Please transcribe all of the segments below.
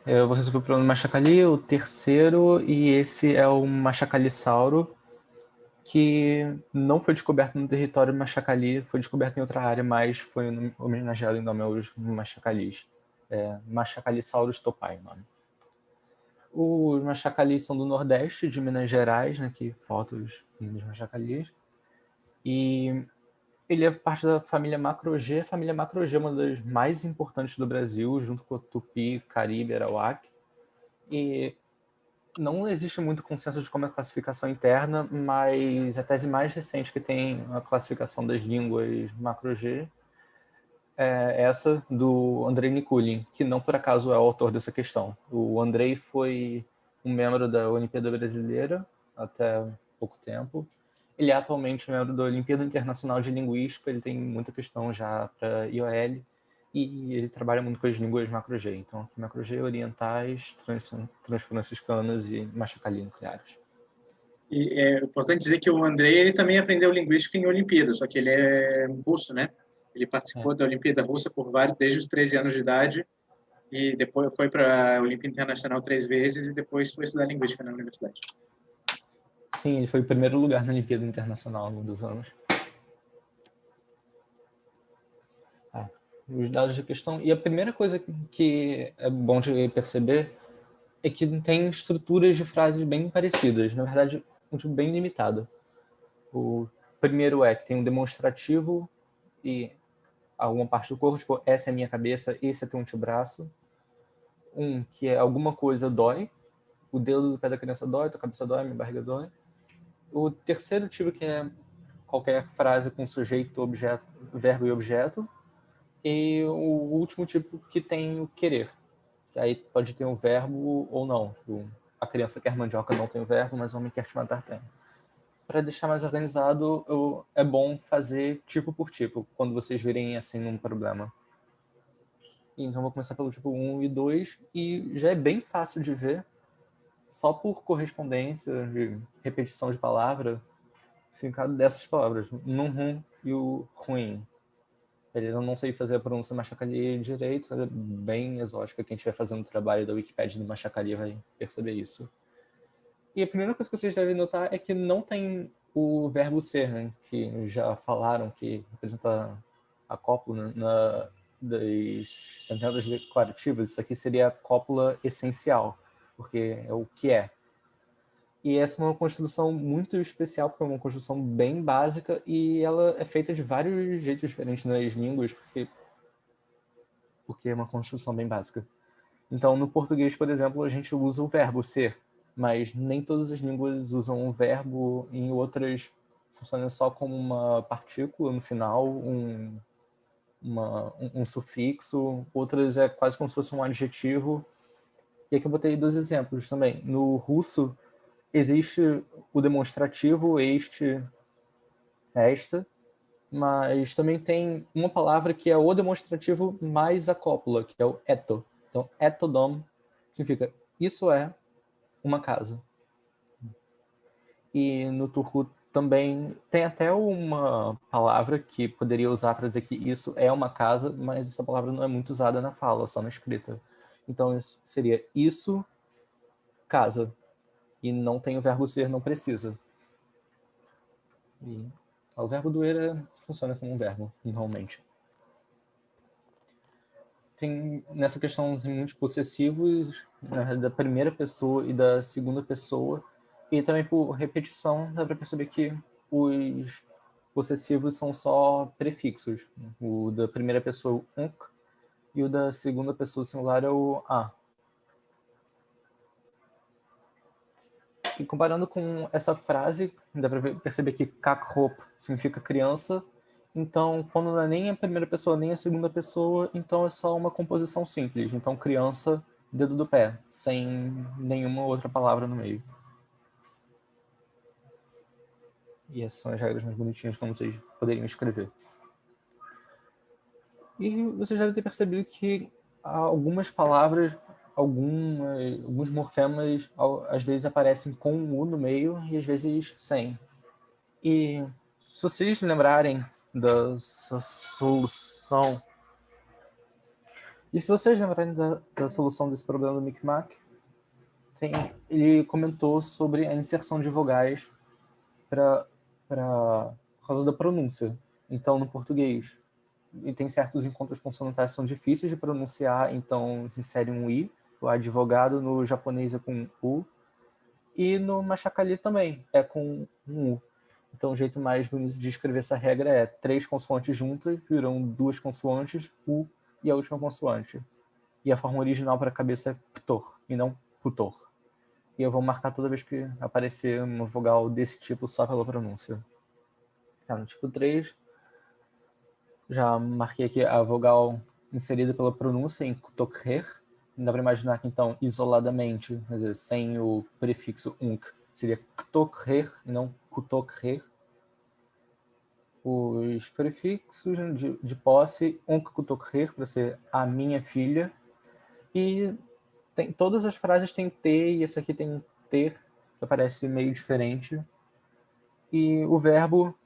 Eu vou resolver o problema do machacali, o terceiro, e esse é o machacalisauro, que não foi descoberto no território machacali, foi descoberto em outra área, mas foi homenageado em nome aos machacalis. Machacalisaurus topai, nome. Os machacalis são do Nordeste, de Minas Gerais, né, aqui fotos dos machacalis. E ele é parte da família Macro-G. A família Macro-G é uma das mais importantes do Brasil, junto com o Tupi, Caribe, Arawak. E não existe muito consenso de como é a classificação interna, mas a tese mais recente que tem a classificação das línguas Macro-G é essa do Andrei Nikulin, que não por acaso é o autor dessa questão. O Andrei foi um membro da Olimpíada Brasileira até pouco tempo. Ele é atualmente membro da Olimpíada Internacional de Linguística, ele tem muita questão já para IOL, e ele trabalha muito com as línguas macro-G. Então, macro-G, orientais, transfranciscanas e machacali-nucleares. E é importante dizer que o Andrei ele também aprendeu linguística em Olimpíada, só que ele é russo, né? Ele É. participou da Olimpíada Russa por vários, desde os 13 anos de idade, e depois foi para a Olimpíada Internacional 3 vezes, e depois foi estudar linguística na universidade. Sim, ele foi o primeiro lugar na Olimpíada Internacional em um dos anos. Os dados de questão. E a primeira coisa que é bom de perceber é que tem estruturas de frases bem parecidas. Na verdade, um tipo bem limitado. O primeiro é que tem um demonstrativo e alguma parte do corpo, tipo, essa é a minha cabeça, esse é teu antebraço. Um que é alguma coisa dói, o dedo do pé da criança dói, tua cabeça dói, minha barriga dói. O terceiro tipo que é qualquer frase com sujeito, objeto, verbo e objeto. E o último tipo que tem o querer, que aí pode ter um verbo ou não. Tipo, a criança quer mandioca, não tem o verbo, mas o homem quer te matar, tem. Para deixar mais organizado, é bom fazer tipo por tipo, quando vocês virem assim um problema. Então vou começar pelo tipo 1 e 2, e já é bem fácil de ver, só por correspondência, de repetição de palavra, o significado dessas palavras, num e o ruim. Beleza, eu não sei fazer a pronúncia machacali direito, é bem exótica. Quem estiver fazendo o trabalho da Wikipédia do machacali vai perceber isso. E a primeira coisa que vocês devem notar é que não tem o verbo ser, né? Que já falaram que representa a cópula das sentenças declarativas. Isso aqui seria a cópula essencial, porque é o que é. E essa é uma construção muito especial, porque é uma construção bem básica e ela é feita de vários jeitos diferentes nas línguas, porque é uma construção bem básica. Então, no português, por exemplo, a gente usa o verbo ser, mas nem todas as línguas usam o verbo, em outras funciona só como uma partícula no final, um sufixo, outras é quase como se fosse um adjetivo. E aqui eu botei dois exemplos também. No russo, existe o demonstrativo este, esta, mas também tem uma palavra que é o demonstrativo mais a cópula, que é o eto. Então, etodom significa isso é uma casa. E no turco também tem até uma palavra que poderia usar para dizer que isso é uma casa, mas essa palavra não é muito usada na fala, só na escrita. Então, isso seria isso, casa. E não tem o verbo ser, não precisa. E o verbo doer funciona como um verbo, normalmente. Nessa questão tem muitos possessivos, né, da primeira pessoa e da segunda pessoa, e também por repetição dá para perceber que os possessivos são só prefixos. O da primeira pessoa é o unk e o da segunda pessoa singular é o a. E comparando com essa frase, dá para perceber que kakrop significa criança. Então, quando não é nem a primeira pessoa nem a segunda pessoa, então é só uma composição simples. Então, criança, dedo do pé, sem nenhuma outra palavra no meio. E essas são as regras mais bonitinhas como vocês poderiam escrever. E vocês devem ter percebido que algumas palavras, alguns morfemas, às vezes aparecem com um U no meio e às vezes sem. E se vocês lembrarem da solução E se vocês lembrarem da solução desse problema do Micmac, ele comentou sobre a inserção de vogais por causa da pronúncia. Então, no português, e tem certos encontros consonantais que são difíceis de pronunciar, então insere um i, o advogado, no japonês é com u, e no machacali também é com um u. Então o jeito mais bonito de escrever essa regra é 3 consoantes juntas, viram 2 consoantes, u e a última consoante. E a forma original para a cabeça é ptor, e não putor. E eu vou marcar toda vez que aparecer uma vogal desse tipo só pela pronúncia. No tipo 3, já marquei aqui a vogal inserida pela pronúncia em kutokher. Dá para imaginar que, então, isoladamente, quer dizer, sem o prefixo unk, seria ktokher e não kutokher. Os prefixos de posse, unk kutokher, para ser a minha filha. E todas as frases têm T, e essa aqui tem ter, que parece meio diferente. E o verbo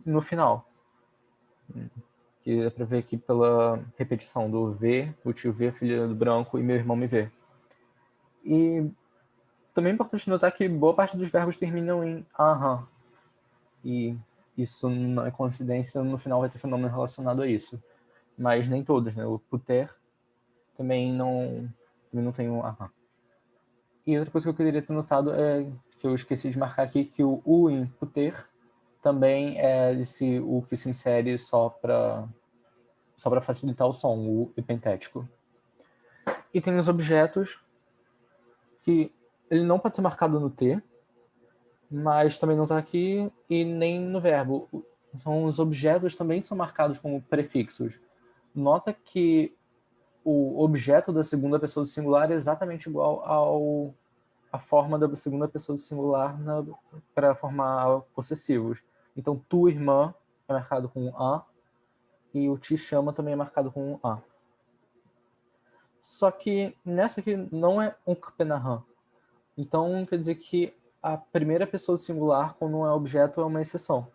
no final, que dá para ver aqui pela repetição do V, o tio V, a filha do branco, e meu irmão me vê. E também é importante notar que boa parte dos verbos terminam em aham. E isso não é coincidência, no final vai ter fenômeno relacionado a isso. Mas nem todos, né? O puter também não tem um aham. E outra coisa que eu queria ter notado é que eu esqueci de marcar aqui, que o U em puter também é esse U que se insere só para facilitar o som, o U epentético. E tem os objetos que ele não pode ser marcado no T, mas também não está aqui e nem no verbo. Então os objetos também são marcados como prefixos. Nota que o objeto da segunda pessoa do singular é exatamente igual à forma da segunda pessoa do singular para formar possessivos. Então, tu, irmã, é marcado com um A, e o te chama também é marcado com um A. Só que nessa aqui não é um kpenahan. Então, quer dizer que a primeira pessoa do singular, quando não é objeto, é uma exceção.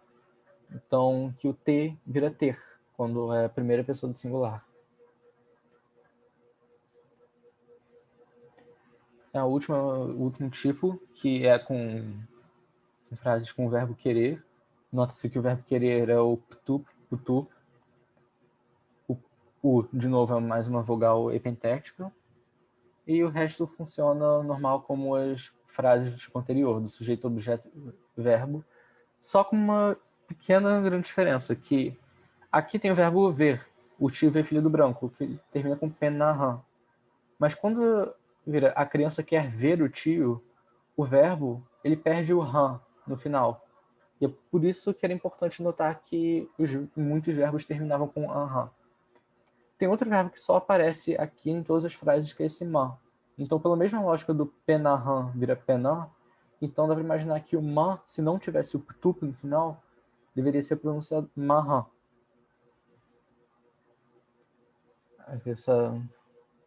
Então, que o T vira ter, quando é a primeira pessoa do singular. O último tipo, que é com frases com o verbo querer. Nota-se que o verbo querer é o ptu, putu. O U, de novo, é mais uma vogal epentética. E o resto funciona normal como as frases do tipo anterior, do sujeito, objeto, verbo. Só com uma pequena grande diferença, que aqui tem o verbo ver, o tio vê filho do branco, que termina com penahan. Mas quando vira a criança quer ver o tio, o verbo ele perde o han no final. E é por isso que era importante notar que muitos verbos terminavam com aham. Tem outro verbo que só aparece aqui em todas as frases, que é esse man. Então, pela mesma lógica do penahan vira penan, então dá para imaginar que o man, se não tivesse o ptup no final, deveria ser pronunciado mahan. Essa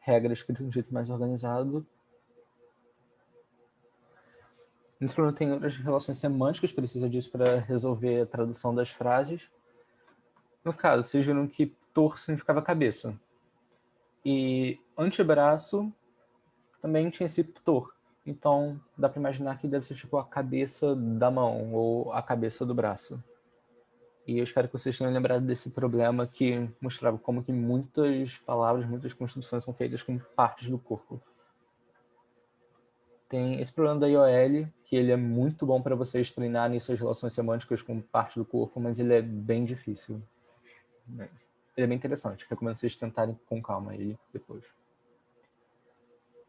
regra escrita de um jeito mais organizado. Nesse problema tem outras relações semânticas, precisa disso para resolver a tradução das frases. No caso, vocês viram que tor significava cabeça. E antebraço também tinha esse tor. Então, dá para imaginar que deve ser tipo a cabeça da mão ou a cabeça do braço. E eu espero que vocês tenham lembrado desse problema que mostrava como que muitas palavras, muitas construções são feitas com partes do corpo. Tem esse problema da IOL, que ele é muito bom para vocês treinarem suas relações semânticas com parte do corpo, mas ele é bem difícil. Ele é bem interessante. Recomendo vocês tentarem com calma ele depois.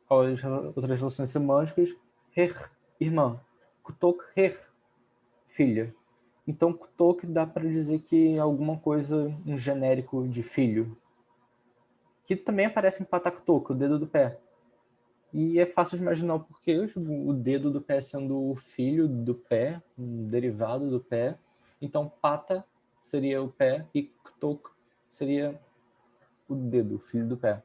As outras relações semânticas, her, irmã. Kutok, her, filha. Então, kutok dá para dizer que é alguma coisa, um genérico de filho. Que também aparece em pataktok, o dedo do pé. E é fácil de imaginar o porquê, o dedo do pé sendo o filho do pé, um derivado do pé. Então, pata seria o pé e ktok seria o dedo, o filho do pé.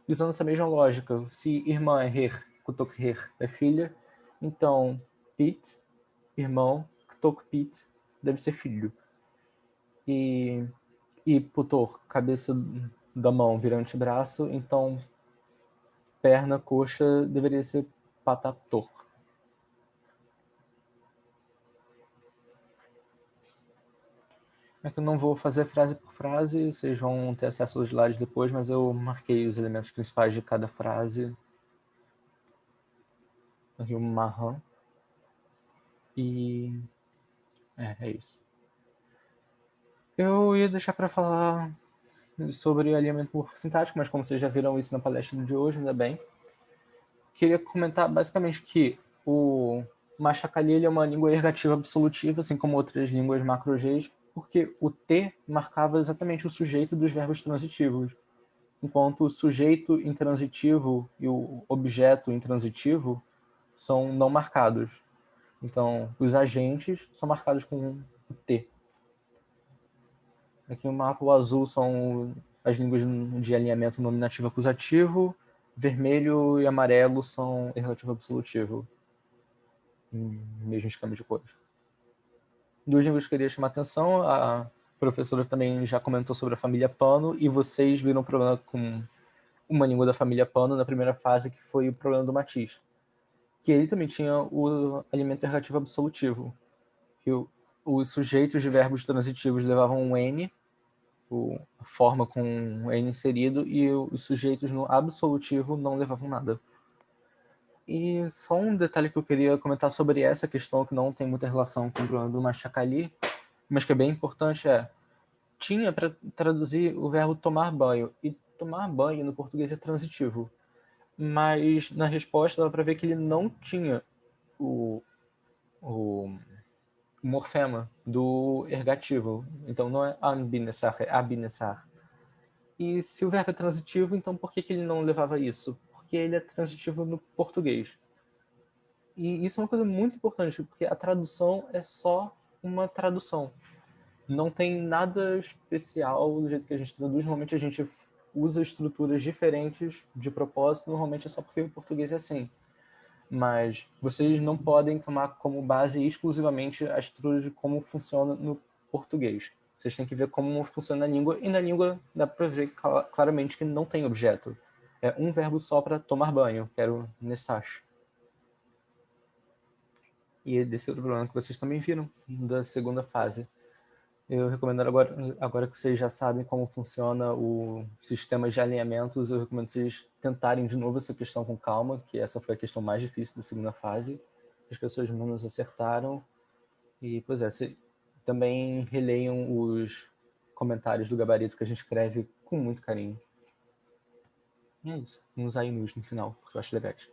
Usando essa mesma lógica, se irmã é her, kutok her é filha, então pit, irmão, kutok pit deve ser filho. E putor, cabeça da mão vira antebraço, então perna, coxa deveria ser patator. É que eu não vou fazer frase por frase, vocês vão ter acesso aos slides depois, mas eu marquei os elementos principais de cada frase. Aqui o marrom. E é isso. Eu ia deixar para falar sobre alinhamento morfossintático, mas como vocês já viram isso na palestra de hoje, ainda bem. Queria comentar basicamente que o Machacali é uma língua ergativa absolutiva, assim como outras línguas macro-Gs, porque o T marcava exatamente o sujeito dos verbos transitivos, enquanto o sujeito intransitivo e o objeto intransitivo são não marcados. Então, os agentes são marcados com o T. Aqui no mapa, o azul são as línguas de alinhamento nominativo acusativo, vermelho e amarelo são ergativo absolutivo, mesmo esquema de cores. Duas línguas que eu queria chamar a atenção, a professora também já comentou sobre a família Pano, e vocês viram um problema com uma língua da família Pano na primeira fase, que foi o problema do Matiz, que ele também tinha o alimento ergativo absolutivo, que os sujeitos de verbos transitivos levavam um N, a forma com um N inserido, e os sujeitos no absolutivo não levavam nada. E só um detalhe que eu queria comentar sobre essa questão, que não tem muita relação com o problema do Machacali, mas que é bem importante, tinha para traduzir o verbo tomar banho, e tomar banho no português é transitivo, mas na resposta dava para ver que ele não tinha o morfema do ergativo, então não é anbinessar, é abinessar. E se o verbo é transitivo, então por que ele não levava isso? Porque ele é transitivo no português. E isso é uma coisa muito importante, porque a tradução é só uma tradução. Não tem nada especial do jeito que a gente traduz. Normalmente a gente usa estruturas diferentes de propósito, normalmente é só porque o português é assim. Mas vocês não podem tomar como base exclusivamente a estrutura de como funciona no português. Vocês têm que ver como funciona na língua, e na língua dá para ver claramente que não tem objeto. É um verbo só para tomar banho, que era o nessash. E desse outro problema que vocês também viram, da segunda fase. Eu recomendo agora que vocês já sabem como funciona o sistema de alinhamentos, eu recomendo vocês tentarem de novo essa questão com calma, que essa foi a questão mais difícil da segunda fase. As pessoas menos acertaram. E, pois é, também releiam os comentários do gabarito que a gente escreve com muito carinho. E é isso. Uns aí no final, que eu acho legais.